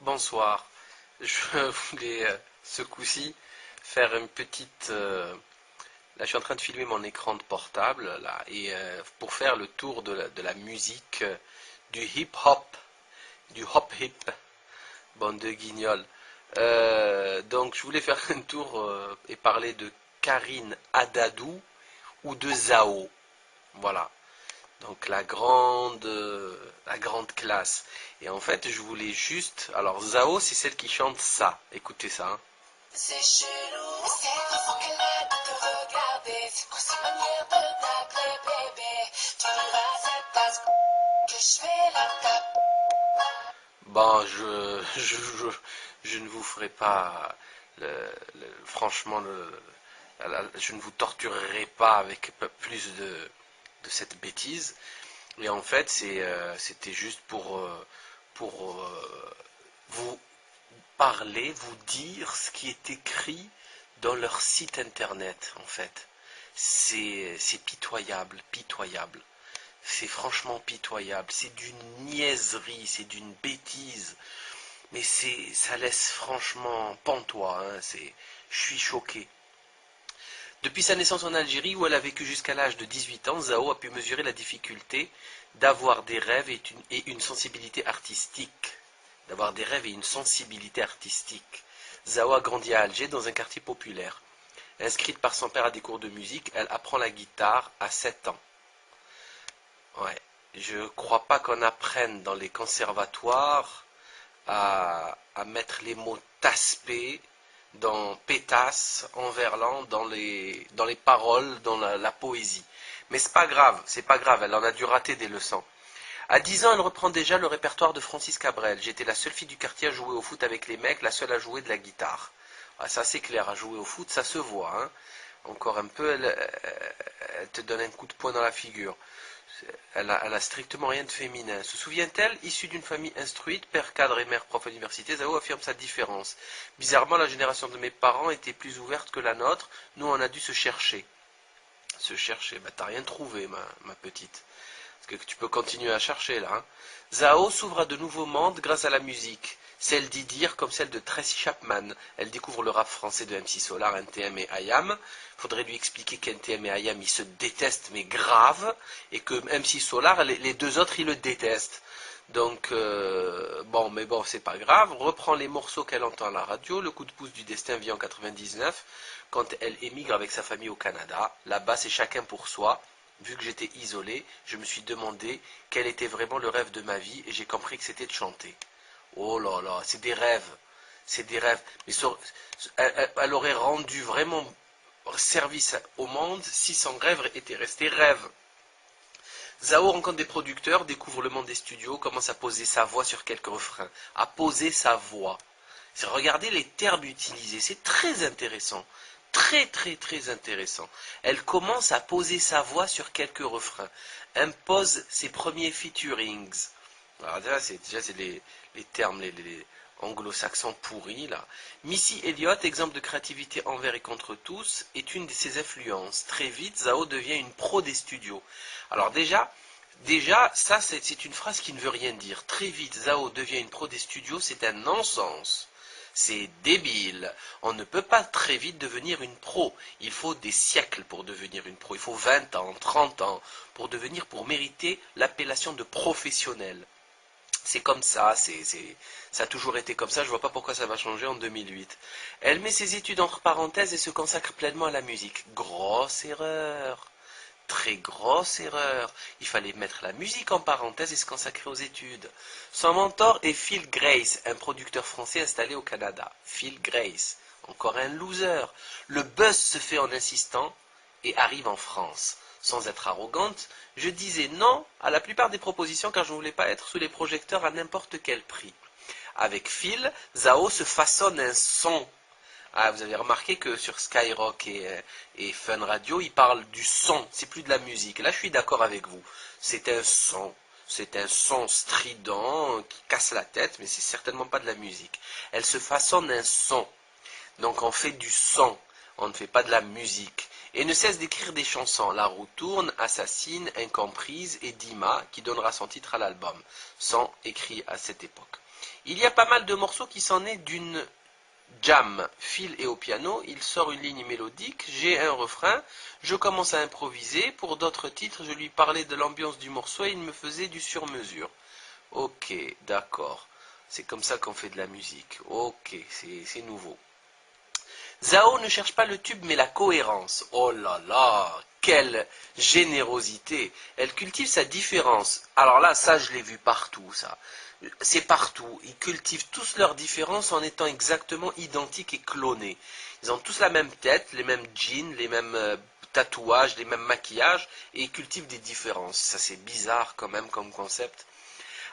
Bonsoir. Je voulais ce coup-ci faire une petite. Là, je suis en train de filmer mon écran de portable là et pour faire le tour de la musique du hip-hop, du hop-hip, bande de guignols. Donc, je voulais faire un tour et parler de Karine Adadou ou de Zao. Voilà. Donc la grande classe. Et en fait, je voulais juste. Alors Zao, c'est celle qui chante ça. Écoutez ça, hein. C'est chelou, c'est trop qu'elle a de te regarder. C'est quoi cette manière de t'appeler bébé? Tu verras cette tasse que je vais la taper. Bon, je ne vous ferai pas. Franchement, je ne vous torturerai pas avec plus de cette bêtise. Et en fait, c'était juste pour vous parler, vous dire ce qui est écrit dans leur site internet, en fait. C'est pitoyable, pitoyable. C'est franchement pitoyable. C'est d'une niaiserie, c'est d'une bêtise. Mais ça laisse franchement pantois, hein. Je suis choqué. Depuis sa naissance en Algérie, où elle a vécu jusqu'à l'âge de 18 ans, Zao a pu mesurer la difficulté d'avoir des rêves et une sensibilité artistique. D'avoir des rêves et une sensibilité artistique. Zao a grandi à Alger, dans un quartier populaire. Inscrite par son père à des cours de musique, elle apprend la guitare à 7 ans. Ouais, je crois pas qu'on apprenne dans les conservatoires à mettre les mots tasse-p dans pétasse, en verlan, dans les paroles, dans la poésie. Mais c'est pas grave, elle en a dû rater des leçons. À 10 ans, elle reprend déjà le répertoire de Francis Cabrel. J'étais la seule fille du quartier à jouer au foot avec les mecs, la seule à jouer de la guitare. Ah, ça c'est clair, à jouer au foot, ça se voit, hein. Encore un peu, elle te donne un coup de poing dans la figure. Elle a strictement rien de féminin. Se souvient-elle, issue d'une famille instruite, père cadre et mère prof à l'université, Zao affirme sa différence. Bizarrement, la génération de mes parents était plus ouverte que la nôtre. Nous, on a dû se chercher. Se chercher, bah t'as rien trouvé, ma petite. Parce que tu peux continuer à chercher là, hein. Zao s'ouvre à de nouveaux mondes grâce à la musique. Celle d'Idir comme celle de Tracy Chapman. Elle découvre le rap français de MC Solar, NTM et IAM. Faudrait lui expliquer qu'NTM et IAM ils se détestent mais grave. Et que MC Solar, les deux autres ils le détestent. Donc, bon, mais bon, c'est pas grave. Reprend les morceaux qu'elle entend à la radio. Le coup de pouce du destin vient en 99, quand elle émigre avec sa famille au Canada. Là-bas, c'est chacun pour soi. Vu que j'étais isolé, je me suis demandé quel était vraiment le rêve de ma vie et j'ai compris que c'était de chanter. Oh là là, c'est des rêves. C'est des rêves. Mais elle aurait rendu vraiment service au monde si son rêve était resté rêve. Zao rencontre des producteurs, découvre le monde des studios, commence à poser sa voix sur quelques refrains. À poser sa voix. Regardez les termes utilisés, c'est très intéressant. Très très très intéressant. Elle commence à poser sa voix sur quelques refrains. Impose ses premiers featurings. Alors déjà c'est les termes les anglo-saxons pourris là. Missy Elliott, exemple de créativité envers et contre tous, est une de ses influences. Très vite, Zao devient une pro des studios. Alors déjà ça c'est une phrase qui ne veut rien dire. Très vite, Zao devient une pro des studios, c'est un non-sens. C'est débile. On ne peut pas très vite devenir une pro. Il faut des siècles pour devenir une pro. Il faut 20 ans, 30 ans pour mériter l'appellation de professionnel. C'est comme ça, ça a toujours été comme ça, je vois pas pourquoi ça va changer en 2008. Elle met ses études entre parenthèses et se consacre pleinement à la musique. Grosse erreur. Très grosse erreur. Il fallait mettre la musique en parenthèse et se consacrer aux études. Son mentor est Phil Grace, un producteur français installé au Canada. Phil Grace, encore un loser. Le buzz se fait en insistant et arrive en France. Sans être arrogante, je disais non à la plupart des propositions car je ne voulais pas être sous les projecteurs à n'importe quel prix. Avec Phil, Zao se façonne un son. Ah, vous avez remarqué que sur Skyrock et Fun Radio, ils parlent du son, c'est plus de la musique. Là, je suis d'accord avec vous. C'est un son. C'est un son strident qui casse la tête, mais c'est certainement pas de la musique. Elle se façonne un son. Donc on fait du son, on ne fait pas de la musique. Et ne cesse d'écrire des chansons. La roue tourne, Assassine, Incomprise et Dima, qui donnera son titre à l'album. Son écrit à cette époque. Il y a pas mal de morceaux qui s'en est d'une jam, Phil et au piano, il sort une ligne mélodique, j'ai un refrain, je commence à improviser, pour d'autres titres je lui parlais de l'ambiance du morceau et il me faisait du sur-mesure. Ok, d'accord, c'est comme ça qu'on fait de la musique, ok, c'est nouveau. Zao ne cherche pas le tube mais la cohérence. Oh là là, quelle générosité. Elle cultive sa différence. Alors là, ça je l'ai vu partout, ça. C'est partout. Ils cultivent tous leurs différences en étant exactement identiques et clonés. Ils ont tous la même tête, les mêmes jeans, les mêmes tatouages, les mêmes maquillages, et ils cultivent des différences. Ça c'est bizarre quand même comme concept.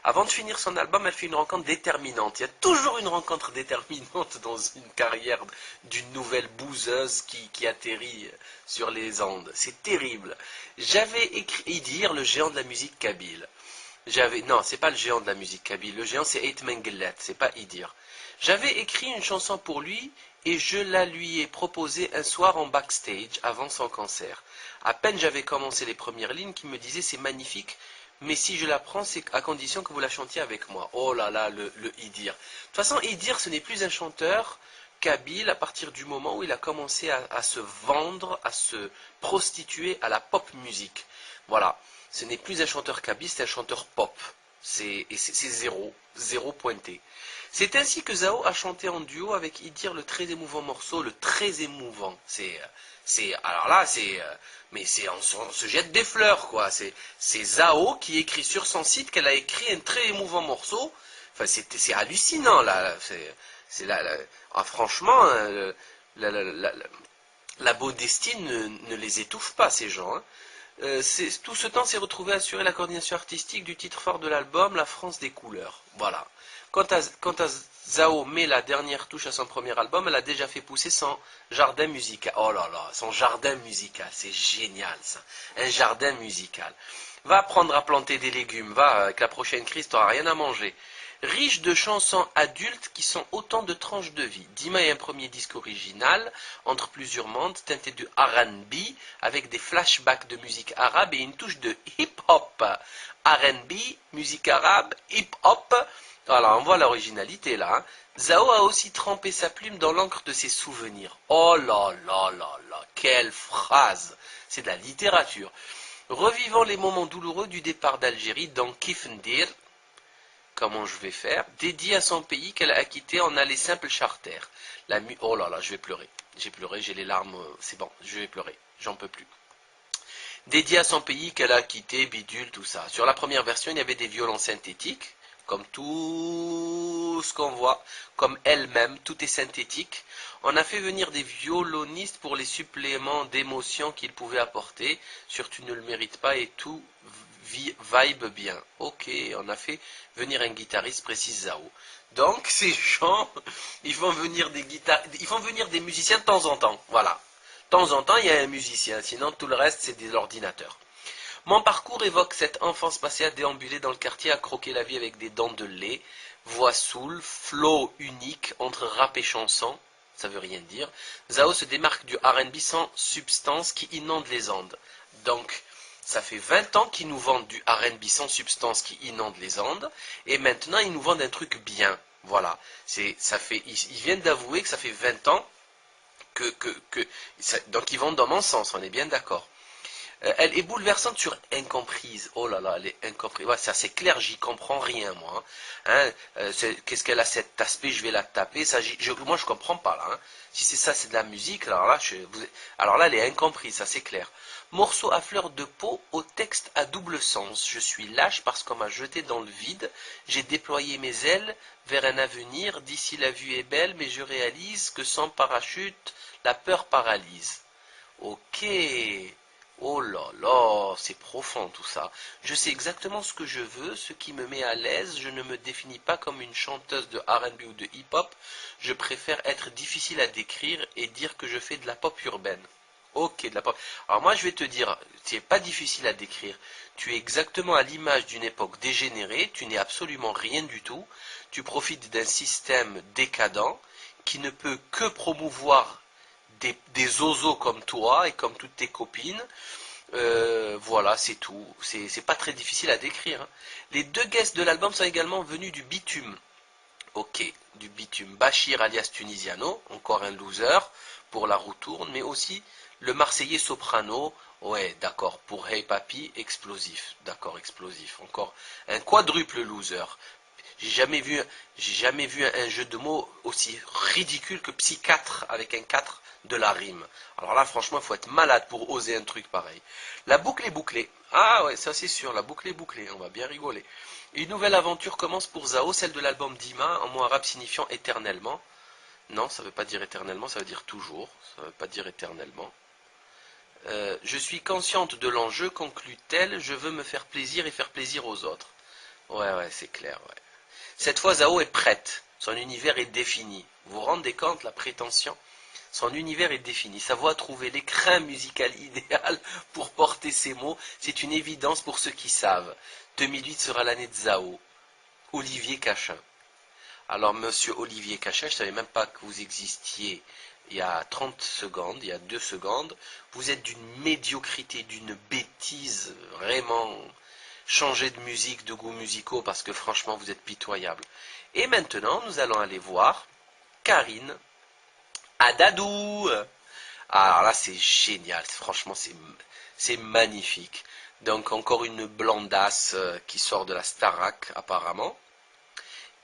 Avant de finir son album, elle fait une rencontre déterminante. Il y a toujours une rencontre déterminante dans une carrière d'une nouvelle bouseuse qui atterrit sur les Andes. C'est terrible. J'avais écrit Idir, le géant de la musique kabyle. Non, c'est pas le géant de la musique kabyle. Le géant, c'est Ait Mengelet, c'est pas Idir. J'avais écrit une chanson pour lui et je la lui ai proposée un soir en backstage avant son concert. À peine j'avais commencé les premières lignes qui me disaient c'est magnifique, mais si je la prends, c'est à condition que vous la chantiez avec moi. Oh là là, le Idir. De toute façon, Idir, ce n'est plus un chanteur kabyle à partir du moment où il a commencé à se vendre, à se prostituer à la pop musique. Voilà. Ce n'est plus un chanteur kabyle, c'est un chanteur pop. C'est zéro, zéro pointé. C'est ainsi que Zao a chanté en duo avec Idir le très émouvant morceau, le très émouvant. Alors là, mais on se jette des fleurs, quoi. C'est Zao qui écrit sur son site qu'elle a écrit un très émouvant morceau. Enfin, c'est hallucinant, là. Franchement, la modestie ne les étouffe pas, ces gens, hein. Tout ce temps s'est retrouvé à assurer la coordination artistique du titre phare de l'album, La France des couleurs. Voilà. Quant à Zao met la dernière touche à son premier album, elle a déjà fait pousser son jardin musical. Oh là là, son jardin musical, c'est génial ça. Un jardin musical. Va apprendre à planter des légumes, va, avec la prochaine crise, t'auras rien à manger. Riche de chansons adultes qui sont autant de tranches de vie. Dima est un premier disque original, entre plusieurs mondes, teinté de R&B, avec des flashbacks de musique arabe et une touche de hip-hop. R&B, musique arabe, hip-hop. Voilà, on voit l'originalité là, hein. Zao a aussi trempé sa plume dans l'encre de ses souvenirs. Oh là là là là, quelle phrase! C'est de la littérature. Revivant les moments douloureux du départ d'Algérie dans Kifndir, comment je vais faire, dédié à son pays qu'elle a quitté en aller simple charter. Oh là là, je vais pleurer. J'ai pleuré, j'ai les larmes, c'est bon, je vais pleurer, j'en peux plus. Dédié à son pays qu'elle a quitté, bidule, tout ça. Sur la première version, il y avait des violons synthétiques, comme tout ce qu'on voit, comme elle-même, tout est synthétique. On a fait venir des violonistes pour les suppléments d'émotion qu'ils pouvaient apporter, sur Tu ne le mérites pas et tout vibe bien. Ok, on a fait venir un guitariste, précise Zao. Donc ces gens, ils font venir des musiciens de temps en temps, voilà. De temps en temps, il y a un musicien, sinon tout le reste, c'est des ordinateurs. Mon parcours évoque cette enfance passée à déambuler dans le quartier, à croquer la vie avec des dents de lait, voix saoule, flow unique entre rap et chanson, ça veut rien dire. Zao se démarque du R&B sans substance qui inonde les Andes. Donc, ça fait 20 ans qu'ils nous vendent du R&B sans substance qui inonde les Andes, et maintenant ils nous vendent un truc bien. Voilà. Ils viennent d'avouer que ça fait 20 ans donc ils vont dans mon sens, on est bien d'accord. Elle est bouleversante sur incomprise. Oh là là, elle est incomprise. Ouais, ça c'est clair, j'y comprends rien moi, hein. Qu'est-ce qu'elle a cet aspect, je vais la taper. Moi je comprends pas là, hein. Si c'est ça, c'est de la musique, alors là elle est incomprise, ça c'est clair. Morceau à fleur de peau au texte à double sens. Je suis lâche parce qu'on m'a jeté dans le vide. J'ai déployé mes ailes vers un avenir. D'ici la vue est belle, mais je réalise que sans parachute, la peur paralyse. Ok. Oh là là, c'est profond tout ça. Je sais exactement ce que je veux, ce qui me met à l'aise. Je ne me définis pas comme une chanteuse de R&B ou de hip-hop. Je préfère être difficile à décrire et dire que je fais de la pop urbaine. Ok, de la pop. Alors moi je vais te dire, c'est pas difficile à décrire. Tu es exactement à l'image d'une époque dégénérée, tu n'es absolument rien du tout. Tu profites d'un système décadent qui ne peut que promouvoir des zozos comme toi et comme toutes tes copines. Voilà, c'est tout. C'est pas très difficile à décrire, hein. Les deux guests de l'album sont également venus du bitume. Ok, du bitume. Bachir alias Tunisiano, encore un loser pour la roue tourne, mais aussi le Marseillais Soprano. Ouais, d'accord, pour Hey Papi, explosif. D'accord, explosif. Encore un quadruple loser. J'ai jamais vu un jeu de mots aussi ridicule que psychiatre avec un 4 de la rime. Alors là, franchement, il faut être malade pour oser un truc pareil. La boucle est bouclée. Ah ouais, ça c'est sûr, la boucle est bouclée. On va bien rigoler. Une nouvelle aventure commence pour Zao, celle de l'album d'Ima, en mot arabe signifiant éternellement. Non, ça ne veut pas dire éternellement, ça veut dire toujours. Ça ne veut pas dire éternellement. Je suis consciente de l'enjeu, conclut-elle, je veux me faire plaisir et faire plaisir aux autres. Ouais, c'est clair, ouais. Cette fois, Zao est prête. Son univers est défini. Vous vous rendez compte, la prétention? Son univers est défini. Sa voix a trouvé l'écrin musical idéal pour porter ses mots. C'est une évidence pour ceux qui savent. 2008 sera l'année de Zao. Olivier Cachin. Alors, monsieur Olivier Cachin, je ne savais même pas que vous existiez il y a 30 secondes, il y a 2 secondes. Vous êtes d'une médiocrité, d'une bêtise, vraiment. Changez de musique, de goûts musicaux, parce que franchement, vous êtes pitoyable. Et maintenant, nous allons aller voir Karine Adadou. Alors là, c'est génial. Franchement, c'est magnifique. Donc, encore une blondasse qui sort de la Starac, apparemment.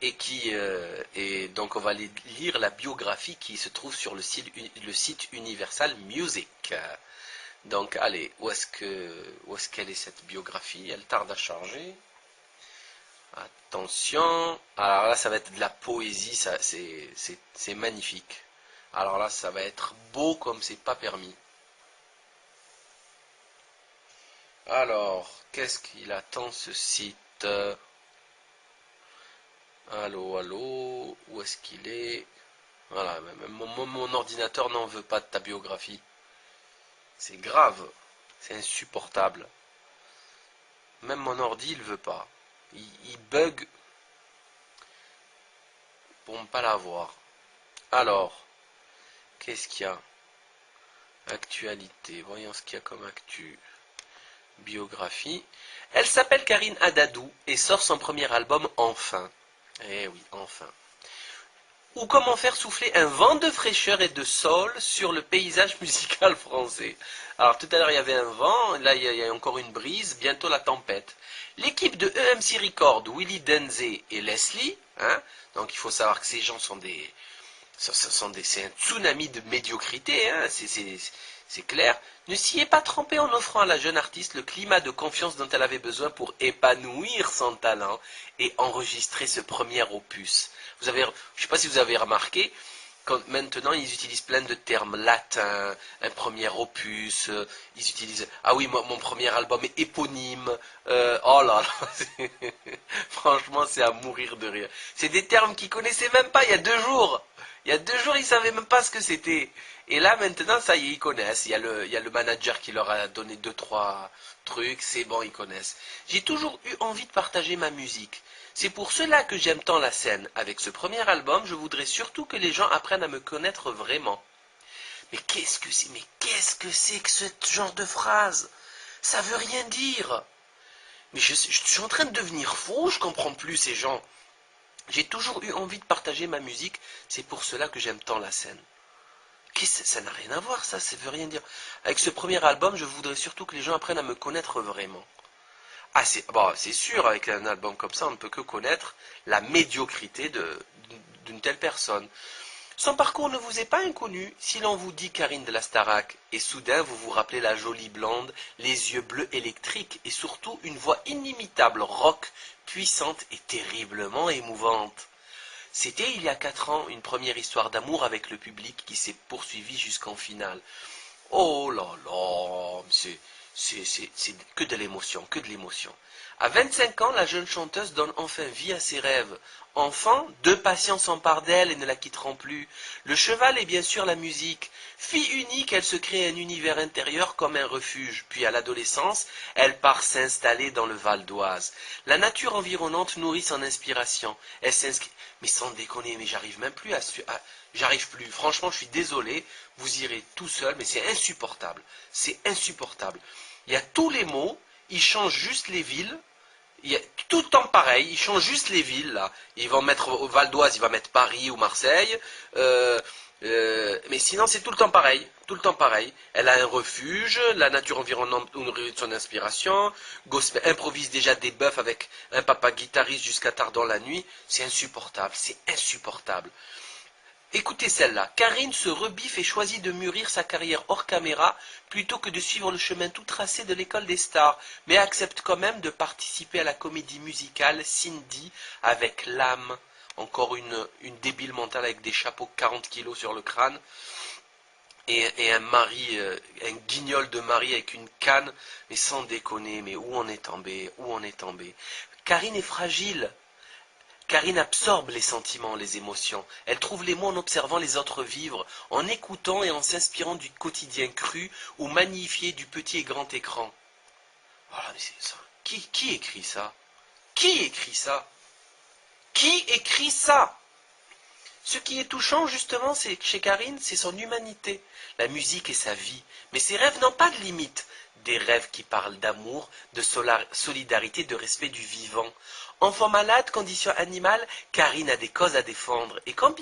Et donc on va lire la biographie qui se trouve sur le site Universal Music. Donc allez, où est-ce qu'elle est cette biographie? Elle tarde à charger. Attention. Alors là, ça va être de la poésie, ça c'est magnifique. Alors là, ça va être beau comme c'est pas permis. Alors, qu'est-ce qu'il attend ce site? Allô, où est-ce qu'il est? Voilà, même mon ordinateur n'en veut pas de ta biographie. C'est grave, c'est insupportable. Même mon ordi, il veut pas. Il bug pour ne pas l'avoir. Alors, qu'est-ce qu'il y a? Actualité, voyons ce qu'il y a comme actu. Biographie. Elle s'appelle Karine Adadou et sort son premier album enfin. Eh oui, enfin. Ou comment faire souffler un vent de fraîcheur et de sol sur le paysage musical français. Alors tout à l'heure il y avait un vent, là il y a encore une brise, bientôt la tempête. L'équipe de EMC Record, Willy Denzé et Leslie, hein, donc il faut savoir que ces gens sont c'est un tsunami de médiocrité, hein, c'est clair, ne s'y est pas trompé en offrant à la jeune artiste le climat de confiance dont elle avait besoin pour épanouir son talent et enregistrer ce premier opus. Je ne sais pas si vous avez remarqué, quand maintenant ils utilisent plein de termes latins, un premier opus, ils utilisent, ah oui, mon premier album est éponyme, oh là là, franchement c'est à mourir de rire. C'est des termes qu'ils connaissaient même pas il y a 2 jours. Il y a 2 jours, ils savaient même pas ce que c'était. Et là, maintenant, ça y est, ils connaissent. Il y a le manager qui leur a donné 2, 3 trucs. C'est bon, ils connaissent. J'ai toujours eu envie de partager ma musique. C'est pour cela que j'aime tant la scène. Avec ce premier album, je voudrais surtout que les gens apprennent à me connaître vraiment. Mais qu'est-ce que c'est? Mais qu'est-ce que c'est que ce genre de phrase? Ça veut rien dire. Mais je suis en train de devenir fou, je comprends plus ces gens. J'ai toujours eu envie de partager ma musique, c'est pour cela que j'aime tant la scène. Ça n'a rien à voir, ça veut rien dire. Avec ce premier album, je voudrais surtout que les gens apprennent à me connaître vraiment. Ah, c'est sûr, avec un album comme ça, on ne peut que connaître la médiocrité d'une telle personne. Son parcours ne vous est pas inconnu. Si l'on vous dit Karine de la Starac, et soudain vous vous rappelez la jolie blonde, les yeux bleus électriques, et surtout une voix inimitable, rock, puissante et terriblement émouvante. C'était il y a 4 ans une première histoire d'amour avec le public qui s'est poursuivie jusqu'en finale. Oh là là, c'est que de l'émotion, que de l'émotion. À 25 ans, la jeune chanteuse donne enfin vie à ses rêves. Enfant, 2 patients s'emparent d'elle et ne la quitteront plus. Le cheval et bien sûr la musique. Fille unique, elle se crée un univers intérieur comme un refuge. Puis à l'adolescence, elle part s'installer dans le Val d'Oise. La nature environnante nourrit son inspiration. Elle s'inscrit... Mais sans déconner, mais j'arrive même plus j'arrive plus. Franchement, je suis désolé. Vous irez tout seul, mais c'est insupportable. C'est insupportable. Il y a tous les mots, il change juste les villes, Il y a tout le temps pareil, ils changent juste les villes là. Ils vont mettre au Val d'Oise, ils vont mettre Paris ou Marseille. Euh, mais sinon c'est tout le temps pareil, tout le temps pareil. Elle a un refuge, la nature environnante nourrit de son inspiration. Gospel improvise déjà des bœufs avec un papa guitariste jusqu'à tard dans la nuit. C'est insupportable, c'est insupportable. Écoutez celle-là. Karine se rebiffe et choisit de mûrir sa carrière hors caméra plutôt que de suivre le chemin tout tracé de l'école des stars, mais accepte quand même de participer à la comédie musicale Cindy avec l'âme. Encore une débile mentale avec des chapeaux 40 kilos sur le crâne et un mari, un guignol de mari avec une canne, mais sans déconner, mais où on est tombé, où on est tombé. Karine est fragile. Karine absorbe les sentiments, les émotions. Elle trouve les mots en observant les autres vivre, en écoutant et en s'inspirant du quotidien cru ou magnifié du petit et grand écran. Voilà, mais c'est ça. Qui écrit ça? Qui écrit ça? Qui écrit ça? Ce qui est touchant, justement, c'est chez Karine, c'est son humanité. La musique est sa vie. Mais ses rêves n'ont pas de limite. Des rêves qui parlent d'amour, de solidarité, de respect du vivant. Enfant malade, condition animale, Karine a des causes à défendre. Et compte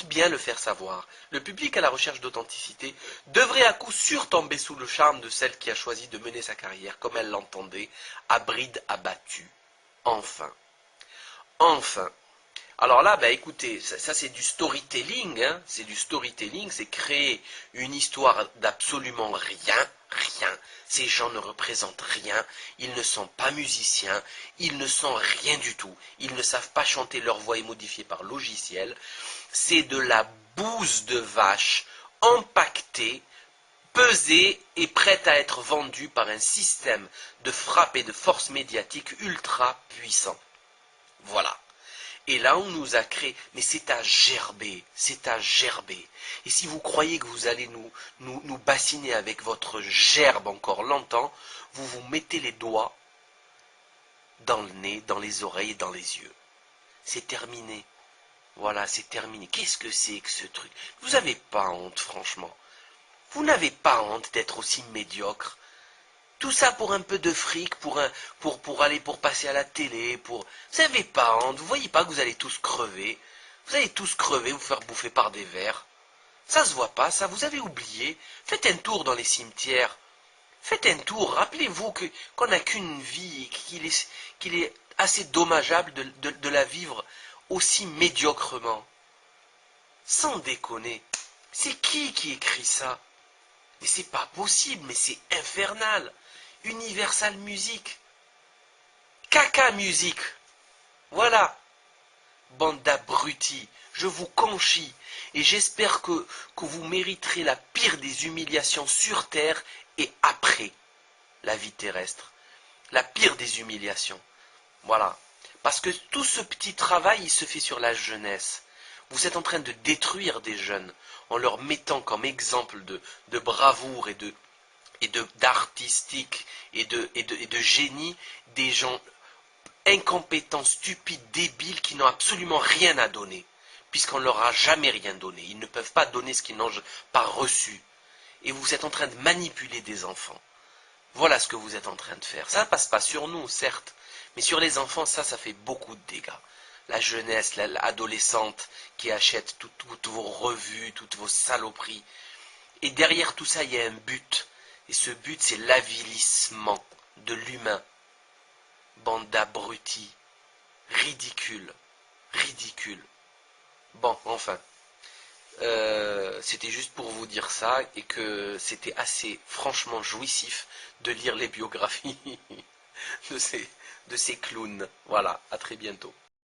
bien le faire savoir. Le public à la recherche d'authenticité devrait à coup sûr tomber sous le charme de celle qui a choisi de mener sa carrière comme elle l'entendait, à bride abattue. Enfin. Enfin. Alors là, bah écoutez, ça c'est du storytelling, hein, c'est du storytelling, c'est créer une histoire d'absolument rien, rien. Ces gens ne représentent rien, ils ne sont pas musiciens, ils ne sont rien du tout, ils ne savent pas chanter, leur voix est modifiée par logiciel. C'est de la bouse de vache empaquetée, pesée et prête à être vendue par un système de frappe et de force médiatique ultra puissant. Voilà. Et là, on nous a créé, mais c'est à gerber, c'est à gerber. Et si vous croyez que vous allez nous bassiner avec votre gerbe encore longtemps, vous vous mettez les doigts dans le nez, dans les oreilles et dans les yeux. C'est terminé. Voilà, c'est terminé. Qu'est-ce que c'est que ce truc? Vous n'avez pas honte, franchement. Vous n'avez pas honte d'être aussi médiocre. Tout ça pour un peu de fric, pour passer à la télé, Vous n'avez pas honte, vous voyez pas que vous allez tous crever. Vous allez tous crever, vous faire bouffer par des vers. Ça se voit pas, ça, vous avez oublié. Faites un tour dans les cimetières. Faites un tour, rappelez-vous qu'on n'a qu'une vie et qu'il est assez dommageable de la vivre aussi médiocrement. Sans déconner. C'est qui écrit ça? Mais c'est pas possible, mais c'est infernal. Universal Music. Caca Music. Voilà. Bande d'abrutis, je vous conchis, et j'espère que vous mériterez la pire des humiliations sur terre et après la vie terrestre. La pire des humiliations. Voilà. Parce que tout ce petit travail, il se fait sur la jeunesse. Vous êtes en train de détruire des jeunes en leur mettant comme exemple de bravoure et d'artistique et de génie des gens incompétents, stupides, débiles qui n'ont absolument rien à donner, puisqu'on ne leur a jamais rien donné. Ils ne peuvent pas donner ce qu'ils n'ont pas reçu. Et vous êtes en train de manipuler des enfants. Voilà ce que vous êtes en train de faire. Ça ne passe pas sur nous, certes, mais sur les enfants, ça fait beaucoup de dégâts. La jeunesse, l'adolescente qui achète toutes vos revues, toutes vos saloperies. Et derrière tout ça, il y a un but. Et ce but, c'est l'avilissement de l'humain. Bande d'abrutis. Ridicule. Ridicule. Bon, enfin. C'était juste pour vous dire ça et que c'était assez franchement jouissif de lire les biographies de ces clowns. Voilà, à très bientôt.